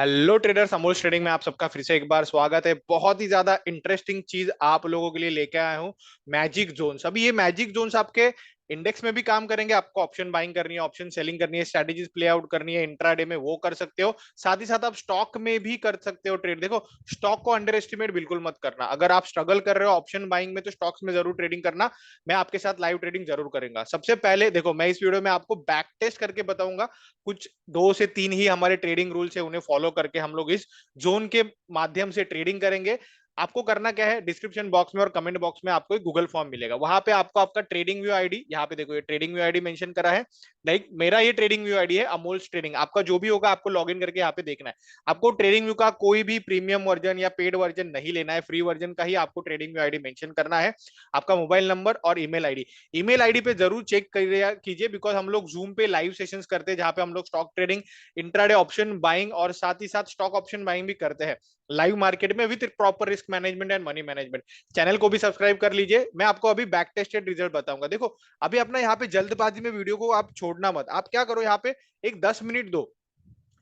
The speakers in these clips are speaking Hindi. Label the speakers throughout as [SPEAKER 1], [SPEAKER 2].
[SPEAKER 1] हेलो ट्रेडर्स, अमोल ट्रेडिंग में आप सबका फिर से एक बार स्वागत है। बहुत ही ज्यादा इंटरेस्टिंग चीज आप लोगों के लिए लेके आया हूँ, मैजिक जोन्स। अभी ये मैजिक जोन्स आपके इंडेक्स में भी काम करेंगे। आपको ऑप्शन बाइंग करनी है, ऑप्शन सेलिंग करनी है, स्ट्रेटेजीज प्ले आउट करनी है इंट्राडे में, वो कर सकते हो। साथ ही साथ आप स्टॉक में भी कर सकते हो ट्रेड। देखो, स्टॉक को अंडर एस्टिमेट बिल्कुल मत करना। अगर आप स्ट्रगल कर रहे हो ऑप्शन बाइंग में तो स्टॉक्स में जरूर ट्रेडिंग करना। मैं आपके साथ लाइव ट्रेडिंग जरूर करूंगा। सबसे पहले देखो, मैं इस वीडियो में आपको बैक टेस्ट करके बताऊंगा। कुछ 2 से 3 ही हमारे ट्रेडिंग रूल्स है, उन्हें फॉलो करके हम लोग इस जोन के माध्यम से ट्रेडिंग करेंगे। आपको करना क्या है, डिस्क्रिप्शन बॉक्स में और कमेंट बॉक्स में आपको एक गूगल फॉर्म मिलेगा। वहां पे आपको आपका ट्रेडिंग व्यू आईडी, यहाँ पे देखो ये ट्रेडिंग व्यू आईडी मेंशन करा है। लाइक मेरा ये ट्रेडिंग व्यू आईडी है अमोल्स ट्रेडिंग। आपका जो भी होगा आपको लॉग इन करके यहाँ पे देखना है। आपको ट्रेडिंग व्यू का कोई भी प्रीमियम वर्जन या पेड वर्जन नहीं लेना है, फ्री वर्जन का ही आपको ट्रेडिंग व्यू आईडी मेंशन करना है। आपका मोबाइल नंबर और ईमेल आईडी, ईमेल आईडी पे जरूर चेक कीजिए, बिकॉज हम लोग जूम पे लाइव सेशंस करते हैं जहां पे हम लोग stock trading, intraday option buying और साथ ही साथ स्टॉक ऑप्शन बाइंग भी करते हैं लाइव मार्केट में with proper risk management and money management. Channel को भी सब्सक्राइब कर लीजिए। मैं आपको अभी बैक टेस्टेड रिजल्ट बताऊंगा। देखो, अभी अपना यहाँ पे जल्दबाजी में वीडियो को आप छोड़ना मत। आप क्या करो, यहाँ पे एक 10 मिनट दो।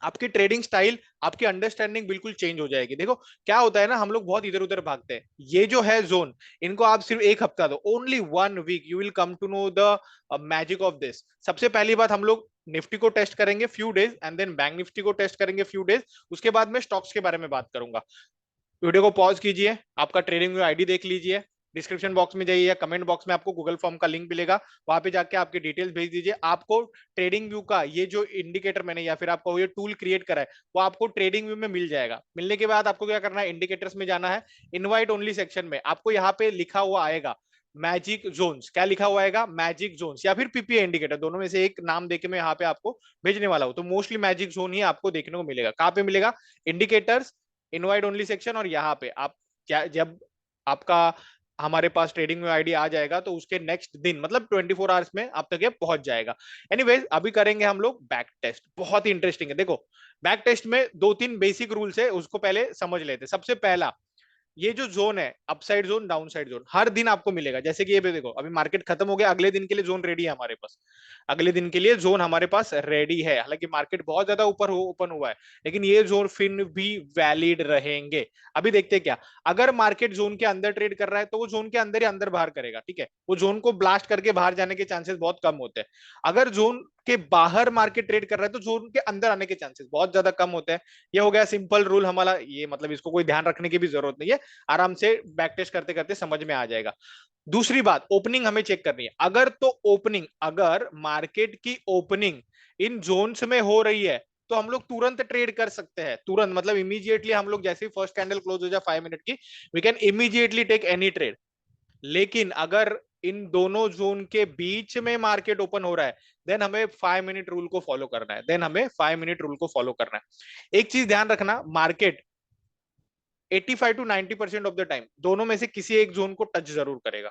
[SPEAKER 1] आपकी ट्रेडिंग स्टाइल, आपकी अंडरस्टैंडिंग बिल्कुल चेंज हो जाएगी। देखो क्या होता है ना, हम लोग बहुत इधर उधर भागते हैं। ये जो है जोन, इनको आप सिर्फ एक हफ्ता दो, only 1 week, you will come to know the magic of this. सबसे पहली बात, हम लोग निफ्टी को टेस्ट करेंगे few days and then bank Nifty को टेस्ट करेंगे फ्यू डेज। उसके बाद मैं स्टॉक्स के बारे में बात करूंगा। वीडियो को पॉज कीजिए, आपका ट्रेडिंग आईडी देख लीजिए, डिस्क्रिप्शन बॉक्स में जाइए या कमेंट बॉक्स में आपको गूगल फॉर्म का लिंक मिलेगा, वहां पे जाके आपकी डिटेल्स भेज दीजिए। आपको ट्रेडिंग व्यू का ये जो इंडिकेटर मैंने या फिर आपको ये टूल क्रिएट करा है, वो आपको ट्रेडिंग व्यू में मिल जाएगा। मिलने के बाद आपको क्या करना है, इंडिकेटर्स में जाना है, इनवाइट ओनली सेक्शन में आपको यहाँ पे लिखा हुआ आएगा मैजिक जोन्स। क्या लिखा हुआ आएगा, मैजिक जोन्स या फिर पीपीए इंडिकेटर, दोनों में से एक नाम देके मैं यहाँ पे आपको भेजने वाला हूँ। तो मोस्टली मैजिक जोन ही आपको देखने को मिलेगा। कहाँ पे मिलेगा, इंडिकेटर्स, इनवाइट ओनली सेक्शन, और यहाँ पे आप क्या, जब आपका हमारे पास ट्रेडिंग में आईडी आ जाएगा तो उसके नेक्स्ट दिन मतलब 24 आवर्स में आप तक ये पहुंच जाएगा। एनीवेज, अभी करेंगे हम लोग बैक टेस्ट। बहुत ही इंटरेस्टिंग है। देखो, बैक टेस्ट में 2-3 बेसिक रूल्स है, उसको पहले समझ लेते हैं। सबसे पहला, ये जो जोन है, upside zone, downside zone, हर दिन आपको मिलेगा। जैसे कि ये पे देखो, अभी मार्केट खत्म हो गया, अगले दिन के लिए जोन रेडी है हमारे पास। अगले दिन के लिए जोन हमारे पास रेडी है। हालांकि मार्केट बहुत ज्यादा ऊपर ओपन हुआ है, लेकिन ये जोन फिर भी वैलिड रहेंगे। अभी देखते हैं क्या, अगर मार्केट जोन के अंदर ट्रेड कर रहा है तो वो जोन के अंदर ही अंदर बाहर करेगा, ठीक है। वो जोन को ब्लास्ट करके बाहर जाने के चांसेस बहुत कम होते हैं। अगर जोन के बाहर मार्केट ट्रेड कर रहा है तो जोन के अंदर आने के चांसेस बहुत ज्यादा कम होते हैं। ये हो गया सिंपल रूल हमारा, ये मतलब इसको कोई ध्यान रखने की भी जरूरत नहीं है, आराम से बैक टेस्ट करते करते समझ में आ जाएगा। दूसरी बात, ओपनिंग हमें चेक करनी है। अगर तो ओपनिंग, अगर मार्केट की ओपनिंग इन जोन्स में हो रही है तो हम लोग तुरंत ट्रेड कर सकते हैं। तुरंत मतलब इमीडिएटली, हम लोग जैसे ही फर्स्ट कैंडल क्लोज हो जाए 5 मिनट की, we can immediately take any trade. लेकिन अगर इन दोनों जोन के बीच में मार्केट ओपन हो रहा है, देन हमें 5 मिनट रूल को फॉलो करना है। देन हमें 5 मिनट रूल को फॉलो करना है। एक चीज ध्यान रखना, market 85 to 90% of the time दोनों में से किसी एक जोन को टच जरूर करेगा।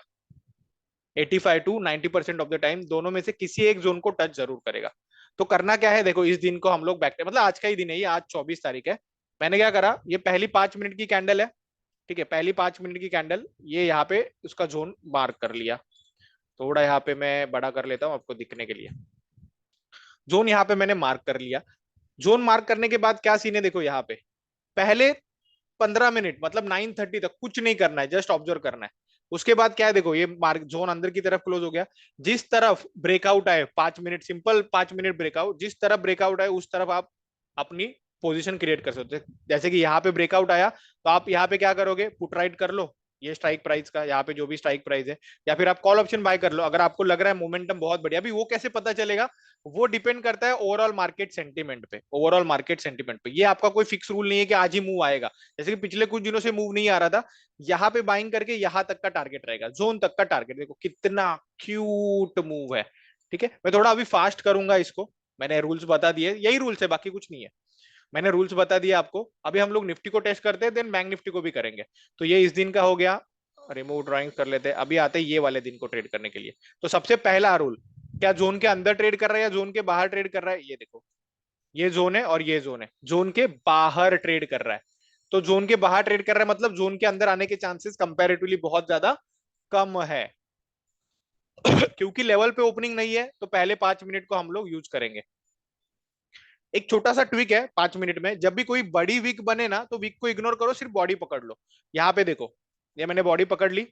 [SPEAKER 1] 85 to 90% ऑफ द टाइम दोनों में से किसी एक जोन को टच जरूर करेगा। तो करना क्या है, देखो इस दिन को हम लोग बैक, मतलब आज का ही दिन है, ये आज 24 तारीख है। मैंने क्या करा, ये पहली 5 मिनट की कैंडल है, ठीक है, पहली 5 मिनट की कैंडल, ये यहाँ पे उसका जोन मार्क कर लिया। थोड़ा यहाँ पे मैं बड़ा कर लेता हूँ आपको दिखने के लिए। जोन यहाँ पे मैंने मार्क कर लिया। जोन मार्क करने के बाद क्या सीन है, देखो यहाँ पे पहले 15 मिनट मतलब 9:30 तक कुछ नहीं करना है, जस्ट ऑब्जर्व करना है। उसके बाद क्या है, देखो ये मार्क जोन अंदर की तरफ क्लोज हो गया। जिस तरफ ब्रेकआउट आए, 5 मिनट, सिंपल 5 मिनट ब्रेकआउट, जिस तरफ ब्रेकआउट आए उस तरफ आप अपनी पोजीशन क्रिएट कर सकते हो। जैसे कि यहाँ पे ब्रेकआउट आया तो आप यहाँ पे क्या करोगे, पुट राइट कर लो ये स्ट्राइक प्राइस का, यहाँ पे जो भी स्ट्राइक प्राइस है, या फिर आप कॉल ऑप्शन बाय कर लो अगर आपको लग रहा है मोमेंटम बहुत बढ़िया। अभी वो कैसे पता चलेगा, वो डिपेंड करता है ओवरऑल मार्केट सेंटीमेंट पे। ओवरऑल मार्केट सेंटीमेंट पे ये आपका कोई फिक्स रूल नहीं है कि आज ही मूव आएगा। जैसे कि पिछले कुछ दिनों से मूव नहीं आ रहा था, यहाँ पे बाइंग करके यहाँ तक का टारगेट रहेगा, जोन तक का टारगेट। देखो कितना क्यूट मूव है, ठीक है। मैं थोड़ा अभी फास्ट करूंगा इसको, मैंने रूल्स बता दिए, यही रूल्स है, बाकी कुछ नहीं है। मैंने रूल्स बता दिए आपको। अभी हम लोग निफ्टी को टेस्ट करते हैं, देन बैंक निफ्टी को भी करेंगे। तो ये इस दिन का हो गया, रिमूव ड्राइंग कर लेते हैं। अभी आते हैं ये वाले दिन को ट्रेड करने के लिए। तो सबसे पहला रूल, क्या जोन के अंदर ट्रेड कर रहा है या जोन के बाहर ट्रेड कर रहा है, ये देखो ये जोन है और ये जोन है, जोन के बाहर ट्रेड कर रहा है। तो जोन के बाहर ट्रेड कर रहा है मतलब जोन के अंदर आने के चांसेस कंपैरेटिवली बहुत ज्यादा कम है। क्योंकि लेवल पे ओपनिंग नहीं है तो पहले 5 मिनट को हम लोग यूज करेंगे। एक छोटा सा ट्विक है 5 मिनट में, जब भी कोई बड़ी विक बने ना तो विक को इग्नोर करो, सिर्फ बॉडी पकड़ लो। यहाँ पे देखो, ये मैंने बॉडी पकड़ ली।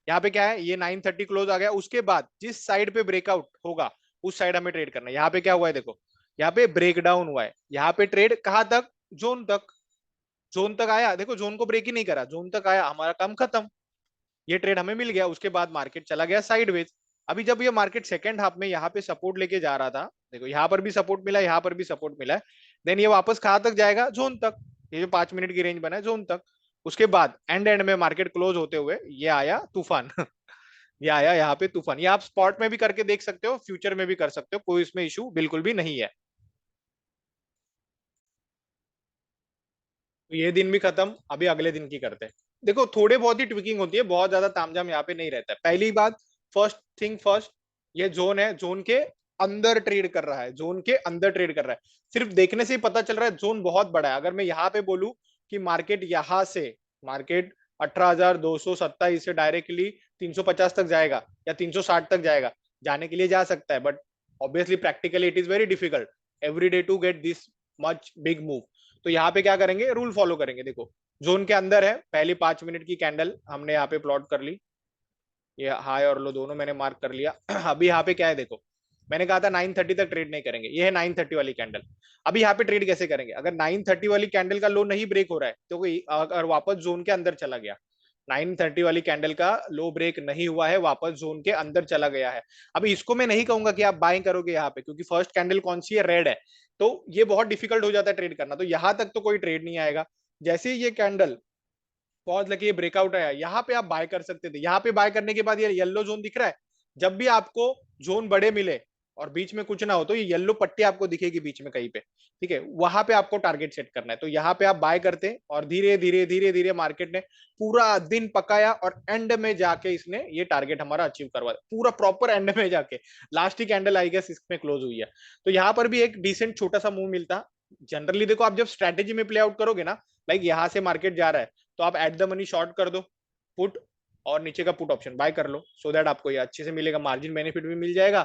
[SPEAKER 1] यहाँ पे क्या है, ये 9:30 क्लोज आ गया। उसके बाद जिस साइड पे ब्रेकआउट होगा उस साइड हमें ट्रेड करना है। यहाँ पे क्या हुआ है देखो, यहाँ पे ब्रेक डाउन हुआ है, यहाँ पे ट्रेड कहाँ तक, जोन तक। जोन तक आया, देखो जोन को ब्रेक ही नहीं करा, जोन तक आया, हमारा काम खत्म। ये ट्रेड हमें मिल गया। उसके बाद मार्केट चला गया साइडवेज। अभी जब ये मार्केट सेकंड हाफ में यहाँ पे सपोर्ट लेके जा रहा था, देखो यहाँ पर भी सपोर्ट मिला, यहाँ पर भी सपोर्ट मिला है, देन ये वापस कहाँ तक जाएगा, जोन तक। ये जो 5 मिनट की रेंज बना है, जोन तक। उसके बाद एंड एंड में मार्केट क्लोज होते हुए ये आया तूफान। ये आया यहाँ पे तूफान। ये आप स्पॉट में भी करके देख सकते हो, फ्यूचर में भी कर सकते हो, कोई इसमें इशू बिल्कुल भी नहीं है। तो ये दिन भी खत्म, अभी अगले दिन की करते हैं। देखो थोड़े बहुत ही ट्विकिंग होती है, बहुत ज्यादा तामझाम यहाँ पे नहीं रहता है। पहली बात, फर्स्ट थिंग फर्स्ट, ये जोन है, जोन के अंदर ट्रेड कर रहा है, जोन के अंदर ट्रेड कर रहा है। सिर्फ देखने से ही पता चल रहा है जोन बहुत बड़ा है। अगर मैं यहाँ पे बोलूं कि मार्केट यहाँ से, मार्केट 18,227 से डायरेक्टली 350 तक जाएगा या 360 तक जाएगा, जाने के लिए जा सकता है, but obviously practically it is very difficult every day to get this much big move. तो यहाँ पे क्या करेंगे, रूल फॉलो करेंगे। देखो जोन के अंदर है, पहली 5 मिनट की कैंडल हमने यहाँ पे प्लॉट कर ली, ये हाई और लो दोनों मैंने मार्क कर लिया। अभी यहाँ पे क्या है देखो, मैंने कहा था 9:30 तक ट्रेड नहीं करेंगे, ये है 9:30 वाली कैंडल। अभी यहाँ पे ट्रेड कैसे करेंगे, अगर 9:30 वाली कैंडल का लो नहीं ब्रेक हो रहा है तो अगर वापस जोन के अंदर चला गया, 9:30 वाली कैंडल का लो ब्रेक नहीं हुआ है, वापस जोन के अंदर चला गया है, अभी इसको मैं नहीं कहूंगा कि आप बाइंग करोगे यहाँ पे, क्योंकि फर्स्ट कैंडल कौन सी है, रेड है। तो ये बहुत डिफिकल्ट हो जाता है ट्रेड करना, तो यहाँ तक तो कोई ट्रेड नहीं आएगा। जैसे ही ये कैंडल पॉज लगी, ये ब्रेकआउट आया, यहाँ पे आप बाय कर सकते थे। यहाँ पे बाय करने के बाद ये येलो जोन दिख रहा है, जब भी आपको जोन बड़े मिले और बीच में कुछ ना हो तो ये येलो पट्टी आपको दिखेगी बीच में कहीं पे, ठीक है, वहां पे आपको टारगेट सेट करना है। तो यहाँ पे आप बाय करते हैं और धीरे धीरे धीरे धीरे मार्केट ने पूरा दिन पकाया और एंड में जाके इसने ये टारगेट हमारा अचीव करवा दिया, पूरा प्रॉपर एंड में जाके। लास्ट ही कैंडल आई गेस इसमें क्लोज हुई है। तो यहाँ पर भी एक डिसेंट छोटा सा मूव मिलता। जनरली देखो, आप जब स्ट्रेटेजी में प्ले आउट करोगे ना, लाइक यहाँ से मार्केट जा रहा है तो आप एट द मनी शॉर्ट कर दो पुट, और नीचे का पुट ऑप्शन बाय कर लो, सो दैट आपको ये अच्छे से मिलेगा, मार्जिन बेनिफिट भी मिल जाएगा,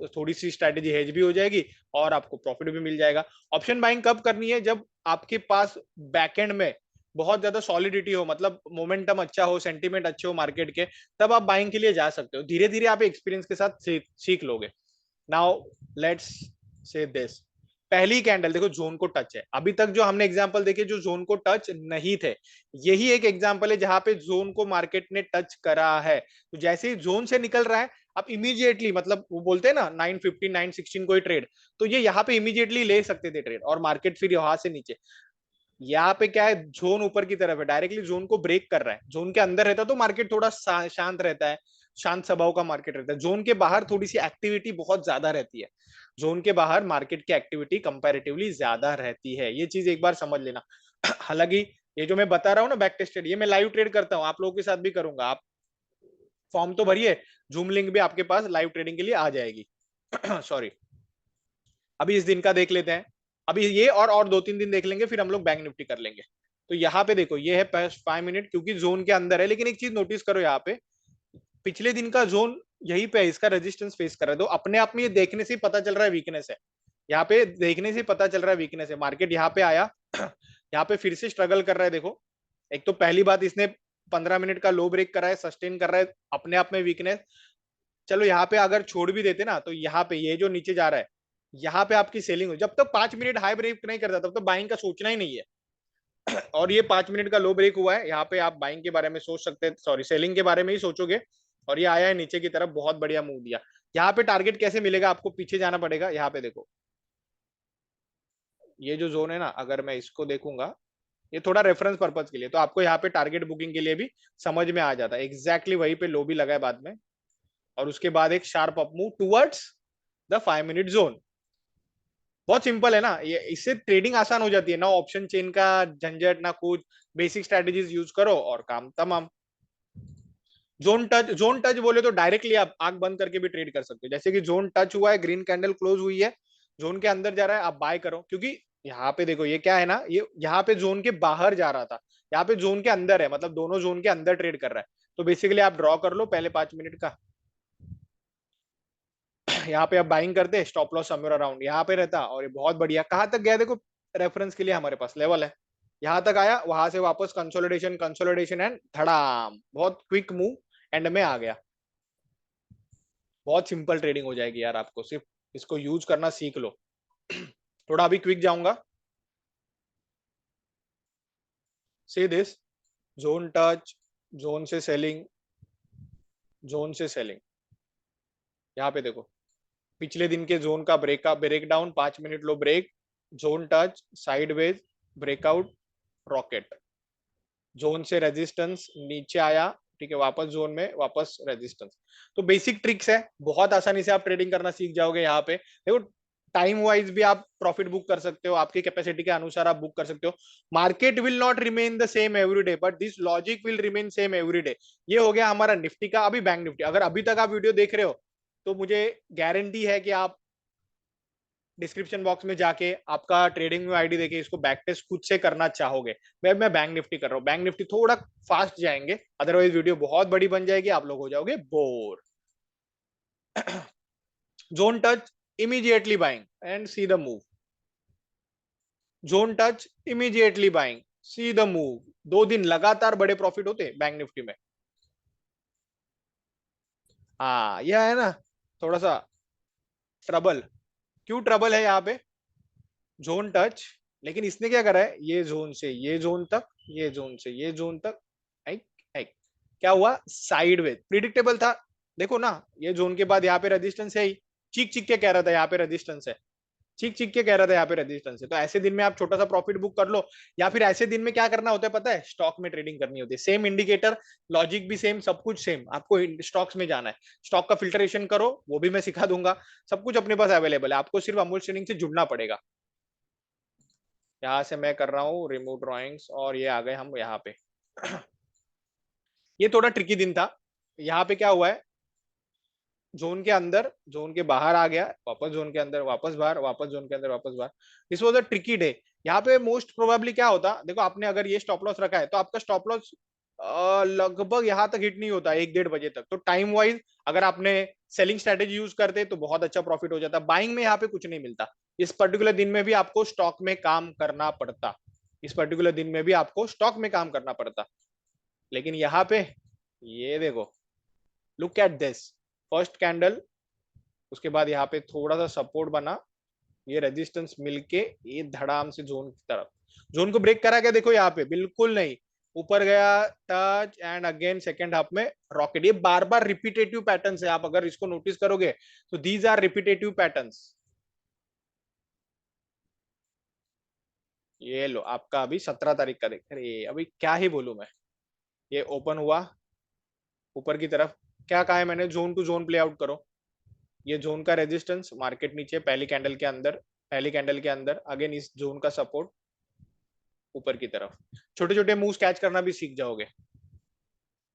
[SPEAKER 1] थोड़ी सी स्ट्रेटेजी हेज भी हो जाएगी और आपको प्रॉफिट भी मिल जाएगा। ऑप्शन बाइंग कब करनी है, जब आपके पास बैकएंड में बहुत ज्यादा सॉलिडिटी हो, मतलब मोमेंटम अच्छा हो, सेंटीमेंट अच्छे हो मार्केट के, तब आप बाइंग के लिए जा सकते हो। धीरे धीरे आप एक्सपीरियंस के साथ सीख लोगे। नाउ लेट्स से दिस, पहली कैंडल देखो जोन को टच है। अभी तक जो हमने एग्जांपल देखे जो जोन को टच नहीं थे, यही एक एग्जांपल है जहां पे जोन को मार्केट ने टच करा है। तो जैसे ही जोन से निकल रहा है, आप इमीडिएटली, मतलब वो बोलते हैं ना 9:15 9:16 कोई ट्रेड, तो ये यहाँ पे इमीडिएटली ले सकते थे ट्रेड, और मार्केट फिर यहाँ से नीचे। यहाँ पे क्या है, जोन ऊपर की तरफ है, डायरेक्टली जोन को ब्रेक कर रहा है। जोन के अंदर रहता तो मार्केट थोड़ा शांत रहता है, शांत स्वभाव का मार्केट रहता है। जोन के बाहर थोड़ी सी एक्टिविटी बहुत ज्यादा रहती है, जोन के बाहर मार्केट की एक्टिविटी कंपैरेटिवली ज्यादा रहती है, ये चीज एक बार समझ लेना। हालांकि ये जो मैं बता रहा हूँ ना बैक टेस्टेड, ये मैं लाइव ट्रेड करता हूँ, आप लोगों के साथ भी करूंगा। आप फॉर्म तो भरिए, जूम लिंक भी आपके पास लाइव ट्रेडिंग के लिए आ जाएगी। सॉरी, अभी इस दिन का देख लेते हैं। अभी ये और 2-3 दिन देख लेंगे, फिर हम लोग बैंक निफ्टी कर लेंगे। तो यहाँ पे देखो, ये है 5 मिनट, क्योंकि जोन के अंदर है, लेकिन एक चीज नोटिस करो, यहाँ पे पिछले दिन का जोन यही पे है, इसका रेजिस्टेंस फेस कर रहा है, तो अपने आप में ये देखने से पता चल रहा है वीकनेस है। यहाँ पे देखने से पता चल रहा है वीकनेस है, मार्केट यहाँ पे आया, यहाँ पे फिर से स्ट्रगल कर रहा है। देखो, एक तो पहली बात, इसने 15 मिनट का लो ब्रेक करा है, सस्टेन कर रहा है, अपने आप में वीकनेस। चलो यहाँ पे अगर छोड़ भी देते ना, तो यहाँ पे ये जो नीचे जा रहा है, यहाँ पे आपकी सेलिंग हो, जब तक 5 मिनट हाई ब्रेक नहीं करता तब तक बाइंग का सोचना ही नहीं है। और ये 5 मिनट का लो ब्रेक हुआ है, यहाँ पे आप बाइंग के बारे में सोच सकते हैं, सॉरी सेलिंग के बारे में ही सोचोगे। और ये आया है नीचे की तरफ, बहुत बढ़िया मूव दिया। यहाँ पे टारगेट कैसे मिलेगा, आपको पीछे जाना पड़ेगा। यहाँ पे देखो, ये जो जोन है ना, अगर मैं इसको देखूंगा, ये थोड़ा रेफरेंस पर्पज के लिए, तो आपको यहाँ पे टारगेट बुकिंग के लिए भी समझ में आ जाता है। एग्जैक्टली वहीं पे लो भी लगा है बाद में, और उसके बाद एक sharp up move towards the 5 minute zone. बहुत सिंपल है ना ये, इससे ट्रेडिंग आसान हो जाती है ना, ऑप्शन चेन का झंझट ना कुछ, बेसिक स्ट्रेटेजीज यूज करो और काम तमाम। जोन टच बोले तो डायरेक्टली आप आंख बंद करके भी ट्रेड कर सकते हो। जैसे कि जोन टच हुआ है, ग्रीन कैंडल क्लोज हुई है, जोन के अंदर जा रहा है, आप बाय करो, क्योंकि यहाँ पे देखो ये क्या है ना, ये यहाँ पे जोन के बाहर जा रहा था, यहाँ पे जोन के अंदर है, मतलब दोनों जोन के अंदर ट्रेड कर रहा है। तो बेसिकली आप ड्रॉ कर लो पहले 5 मिनट का। यहाँ पे अब बाइंग करते, स्टॉप लॉस समवेयर अराउंड यहाँ पे रहता, और ये बहुत बढ़िया कहाँ तक गया देखो, रेफरेंस के लिए हमारे पास लेवल है, यहाँ तक आया, वहां से वापस कंसोलिडेशन कंसोलिडेशन एंड धड़ाम, बहुत क्विक मूव एंड में आ गया। बहुत सिंपल ट्रेडिंग हो जाएगी यार, आपको सिर्फ इसको यूज करना सीख लो। थोड़ा अभी क्विक जाऊंगा। See this, zone touch, zone से सेलिंग, जोन से सेलिंग, यहाँ पे देखो पिछले दिन के जोन का break down, 5 minute low break, zone touch, sideways, breakout, rocket, zone से रेजिस्टेंस नीचे आया, ठीक है, वापस जोन में, वापस रेजिस्टेंस। तो बेसिक ट्रिक्स है, बहुत आसानी से आप ट्रेडिंग करना सीख जाओगे। यहाँ पे देखो टाइम वाइज भी आप प्रॉफिट बुक कर सकते हो, आपकी कैपेसिटी के अनुसार आप बुक कर सकते हो। Market will not remain the same every day, but this logic will remain same every day. ये हो गया हमारा निफ्टी का। अभी बैंक निफ्टी, अगर अभी तक आप वीडियो देख रहे हो तो मुझे गारंटी है कि आप डिस्क्रिप्शन बॉक्स में जाके आपका ट्रेडिंग आईडी देके इसको बैक टेस्ट खुद से करना चाहोगे। मैं बैंक निफ्टी कर रहा हूँ, बैंक निफ्टी थोड़ा फास्ट जाएंगे, अदरवाइज वीडियो बहुत बड़ी बन जाएगी, आप लोग हो जाओगे bore. Zone touch, immediately buying and see the move, zone touch, immediately buying, see the move. 2 दिन लगातार बड़े प्रॉफिट होते बैंक निफ्टी में। हाँ यह है ना थोड़ा सा ट्रबल। क्यों ट्रबल है यहाँ पे? जोन टच, लेकिन इसने क्या करा है, ये जोन से ये जोन तक, ये जोन से ये जोन तक, हाइक हाइक, क्या हुआ, साइडवेज, प्रिडिक्टेबल था। देखो ना, ये जोन के बाद यहाँ पे रेजिस्टेंस है ही, चीख चीख के कह रहा था यहाँ पे रेजिस्टेंस है, चीख चीख के कह रहा था यहाँ पे रेजिस्टेंस है। तो ऐसे दिन में आप छोटा सा प्रॉफिट बुक कर लो, या फिर ऐसे दिन में क्या करना होता है पता है, स्टॉक में ट्रेडिंग करनी होती है। सेम इंडिकेटर, लॉजिक भी सेम, सब कुछ सेम, आपको स्टॉक्स में जाना है, स्टॉक का फिल्टरेशन करो, वो भी मैं सिखा दूंगा, सब कुछ अपने पास अवेलेबल है, आपको सिर्फ अमूल ट्रेडिंग से जुड़ना पड़ेगा। यहाँ से मैं कर रहा हूँ रिमूव ड्रॉइंग्स, और ये आ गए हम यहाँ पे। ये थोड़ा ट्रिकी दिन था। यहाँ पे क्या हुआ है, जोन के अंदर, जोन के बाहर आ गया, वापस जोन के अंदर, वापस बाहर, वापस जोन के अंदर, वापस बाहर। This was a tricky day. यहाँ पे मोस्ट प्रोबेबली क्या होता, देखो आपने अगर ये स्टॉप लॉस रखा है तो आपका स्टॉप लॉस लगभग यहाँ तक हिट नहीं होता, 1-1.5 बजे तक। तो टाइम वाइज अगर आपने सेलिंग स्ट्रेटेजी यूज करते तो बहुत अच्छा प्रॉफिट हो जाता। बाइंग में यहाँ पे कुछ नहीं मिलता, इस पर्टिकुलर दिन में भी आपको स्टॉक में काम करना पड़ता, इस पर्टिकुलर दिन में भी आपको स्टॉक में काम करना पड़ता। लेकिन यहाँ पे ये देखो, look at this, first candle, उसके बाद यहाँ पे थोड़ा सा सपोर्ट बना, ये रेजिस्टेंस मिलके ये धड़ाम से जोन की तरफ, जोन को ब्रेक करा क्या, देखो यहाँ पे बिल्कुल नहीं, ऊपर गया, touch and again second half में रॉकेट। ये बार बार रिपीटेटिव पैटर्न्स है, आप अगर इसको नोटिस करोगे तो दीज आर रिपीटेटिव पैटर्न्स। ये लो आपका अभी 17 तारीख का देख, अरे अभी क्या ही बोलूं मैं। ये ओपन हुआ ऊपर की तरफ, क्या कहा है मैंने, zone to zone play out करो। ये जोन का रेजिस्टेंस, मार्केट नीचे, पहली कैंडल के अंदर, पहली कैंडल के अंदर, अगेन इस जोन का सपोर्ट ऊपर की तरफ। छोटे छोटे मूव्स कैच करना भी सीख जाओगे।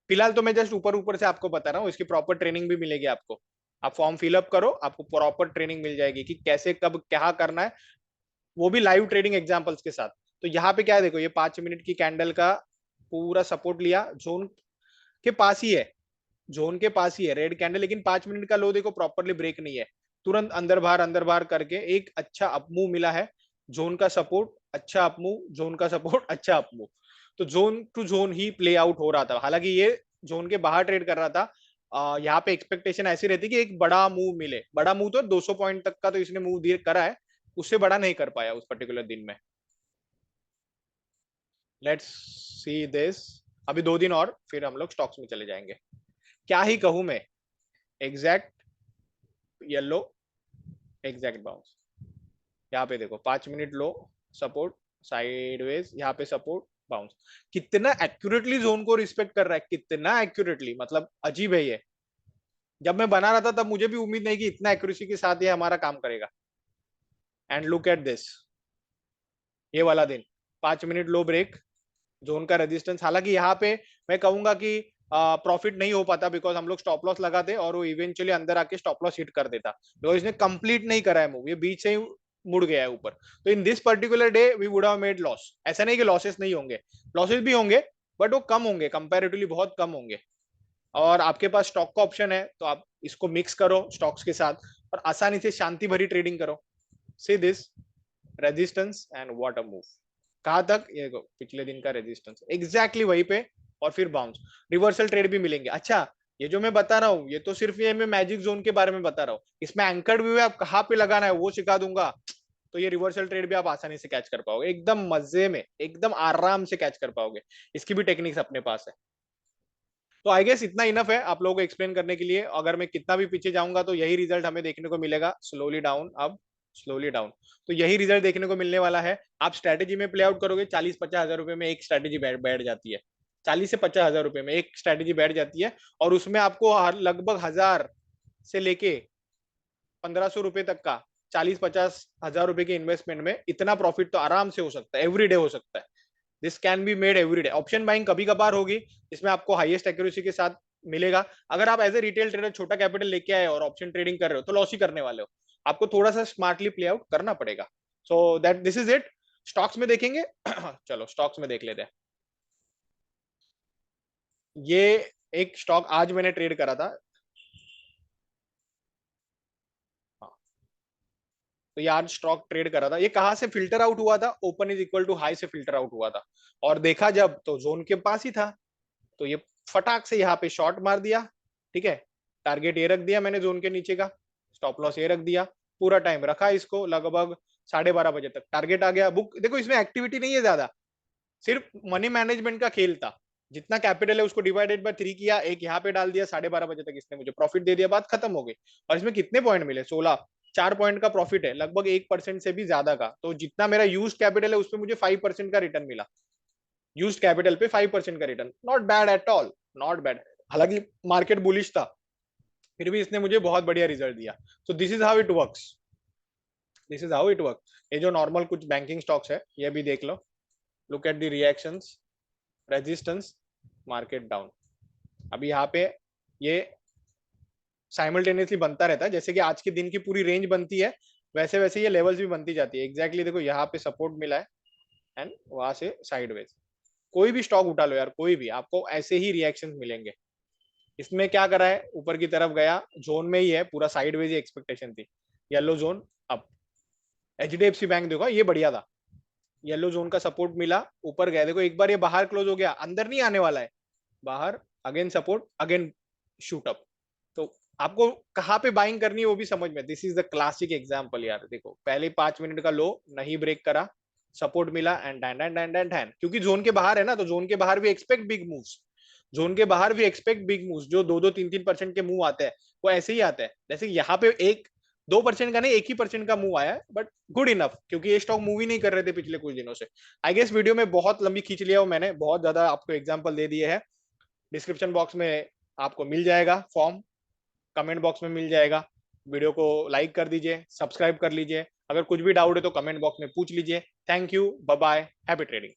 [SPEAKER 1] फिलहाल तो मैं जस्ट ऊपर ऊपर से आपको बता रहा हूँ, इसकी प्रॉपर ट्रेनिंग भी मिलेगी आपको। आप फॉर्म फिलअप करो, आपको प्रॉपर ट्रेनिंग मिल जाएगी कि कैसे कब क्या करना है, वो भी लाइव ट्रेडिंग एग्जांपल्स के साथ। तो यहाँ पे क्या है, देखो ये 5 मिनट की कैंडल का पूरा सपोर्ट लिया, जोन के पास ही है, जोन के पास ही है रेड कैंडल, लेकिन 5 मिनट का लो देखो प्रॉपरली ब्रेक नहीं है, तुरंत अंदर बाहर करके एक अच्छा अपमूव मिला है, जोन का सपोर्ट, अच्छा अपमूव, जोन का सपोर्ट, अच्छा अपमूव। तो जोन टू जोन ही प्ले आउट हो रहा था, हालांकि ये जोन के बाहर ट्रेड कर रहा था। यहाँ पे एक्सपेक्टेशन ऐसी रहती कि एक बड़ा मूव मिले, बड़ा मूव तो 200 पॉइंट तक का तो इसने मूव दिए करा है, उससे बड़ा नहीं कर पाया उस पर्टिकुलर दिन में। लेट्स सी दिस, अभी 2 दिन और फिर हम लोग स्टॉक्स में चले जाएंगे। क्या ही कहूं मैं, एग्जैक्ट येलो, एग्जैक्ट बाउंस। यहाँ पे देखो 5 मिनट लो, सपोर्ट, साइडवेज, यहाँ पे सपोर्ट, बाउंस। कितना एक्यूरेटली जोन को रिस्पेक्ट कर रहा है, कितना एक्यूरेटली, मतलब अजीब है ये। जब मैं बना रहा था तब मुझे भी उम्मीद नहीं कि इतना एक्यूरेसी के साथ ये हमारा काम करेगा। एंड लुक एट दिस, ये वाला दिन, 5 मिनट लो ब्रेक, जोन का रेजिस्टेंस। हालांकि यहाँ पे मैं कहूंगा कि प्रॉफिट नहीं हो पाता, बिकॉज हम लोग स्टॉप लॉस लगाते और वो इवेंचुअली अंदर आके स्टॉप लॉस हिट कर देता, बिकॉज इसने कंप्लीट नहीं करा है मूव, ये बीच से ही मुड़ गया है ऊपर। तो in this particular day we would have made loss. ऐसा नहीं कि लॉसेस नहीं होंगे, लॉसेस भी होंगे, बट वो कम होंगे, कंपैरेटिवली बहुत कम होंगे। और आपके पास स्टॉक का ऑप्शन है तो आप इसको मिक्स करो स्टॉक्स के साथ, और आसानी से शांति भरी ट्रेडिंग करो। See this resistance and what a move. कहां तक? ये पिछले दिन का रेजिस्टेंस एग्जैक्टली वहीं पे, और फिर बाउंस। रिवर्सल ट्रेड भी मिलेंगे। अच्छा, ये जो मैं बता रहा हूँ ये तो सिर्फ ये मैं मैजिक जोन के बारे में बता रहा हूँ, इसमें एंकर्ड व्यू है, आप कहाँ पे लगाना है वो सिखा दूंगा। तो ये रिवर्सल ट्रेड भी आप आसानी से कैच कर पाओगे, एकदम मजे में, एकदम आराम से कैच कर पाओगे। इसकी भी टेक्निक्स अपने पास है। तो आई गेस इतना इनफ है आप लोगों को एक्सप्लेन करने के लिए। अगर मैं कितना भी पीछे जाऊंगा तो यही रिजल्ट हमें देखने को मिलेगा, स्लोली डाउन, अब स्लोली डाउन। तो यही रिजल्ट देखने को मिलने वाला है। आप स्ट्रैटेजी में प्ले आउट करोगे, 40-50 हजार रुपए में एक स्ट्रैटेजी बैठ जाती है। 40 से 50 हजार रुपए में एक स्ट्रैटेजी बैठ जाती है, और उसमें आपको लगभग 1000 से लेके 1500 रुपए तक का, 40-50 हजार रुपए के इन्वेस्टमेंट में इतना प्रॉफिट तो आराम से हो सकता है, एवरी डे हो सकता है। This can be made every day. Option buying कभी कभार होगी, इसमें आपको हाईएस्ट एक्यूरेसी के साथ मिलेगा। अगर आप एज ए रिटेल ट्रेडर छोटा कैपिटल लेके आए और ऑप्शन ट्रेडिंग कर रहे हो तो लॉस ही करने वाले हो। आपको थोड़ा सा स्मार्टली प्ले आउट करना पड़ेगा। So that this is it. Stocks में देखेंगे। चलो स्टॉक्स में देख लेते हैं। ये एक स्टॉक आज मैंने ट्रेड करा था। हाँ, तो यार स्टॉक ट्रेड करा था, ये कहां से फिल्टर आउट हुआ था? Open is equal to high से फिल्टर आउट हुआ था, और देखा जब तो जोन के पास ही था। तो ये फटाक से यहाँ पे शॉर्ट मार दिया। ठीक है, टारगेट ये रख दिया मैंने जोन के नीचे का, स्टॉप लॉस ये रख दिया। पूरा टाइम रखा इसको, लगभग 12:30 बजे तक टारगेट आ गया। बुक देखो, इसमें एक्टिविटी नहीं है ज्यादा, सिर्फ मनी मैनेजमेंट का खेल था। जितना कैपिटल है उसको डिवाइडेड बाय 3 किया, एक यहाँ पे डाल दिया, 12:30 बजे तक इसने मुझे प्रॉफिट दे दिया, बात खत्म हो गई। और इसमें कितने पॉइंट मिले? 16। 4 पॉइंट का प्रॉफिट है, लगभग 1% से भी ज्यादा का। तो जितना मेरा यूज कैपिटल है उसमें मुझे 5% का रिटर्न मिला। यूज्ड कैपिटल पे 5% का return, not bad at all, not bad. हालांकि मार्केट बुलिश था, फिर भी इसने मुझे बहुत बढ़िया रिजल्ट दिया। So this is how it works, this is how it work. ये जो नॉर्मल कुछ बैंकिंग स्टॉक्स है ये भी देख लो। Look at the reactions, resistance, market down. अभी यहाँ पे ये साइमल्टेनियसली बनता रहता है, जैसे कि आज के दिन की पूरी रेंज बनती है वैसे वैसे ये लेवल्स भी बनती जाती है। एग्जैक्टली देखो यहाँ पे सपोर्ट मिला है, एंड वहां से साइडवेज। कोई भी स्टॉक उठा लो यार, कोई भी, आपको ऐसे ही रिएक्शन मिलेंगे। इसमें क्या करा है, ऊपर की तरफ गया, जोन में ही है पूरा, साइडवेज ही एक्सपेक्टेशन थी। Yellow zone up. HDFC bank देखो ये बढ़िया था, येलो जोन का सपोर्ट मिला, ऊपर गया। देखो एक बार ये बाहर क्लोज हो गया, अंदर नहीं आने वाला है, बाहर, again support, again shoot up. तो आपको कहाँ पे बाइंग करनी है वो भी समझ में। This is the classic example यार। देखो पहले 5 मिनट का लो नहीं ब्रेक करा, सपोर्ट मिला, and Dan Dan Dan Dan Dan, क्योंकि जोन के बाहर है ना, तो जोन के बाहर भी एक्सपेक्ट बिग मूव्स। जोन के बाहर भी एक्सपेक्ट बिग मूव्स। जो 2-2, 3-3% के मूव आते हैं वो ऐसे ही आते हैं। जैसे यहाँ पे 1-2% का नहीं, 1 ही % का मूव आया है, बट गुड इनफ, क्योंकि ये स्टॉक मूव ही नहीं कर रहे थे पिछले कुछ दिनों से। आई गेस वीडियो में बहुत लंबी खींच लिया हो मैंने, बहुत ज्यादा आपको एग्जाम्पल दे दिए हैं। डिस्क्रिप्शन बॉक्स में आपको मिल जाएगा फॉर्म, कमेंट बॉक्स में मिल जाएगा। वीडियो को लाइक कर दीजिए, सब्सक्राइब कर लीजिए। अगर कुछ भी डाउट है तो कमेंट बॉक्स में पूछ लीजिए। Thank you, bye bye, happy trading.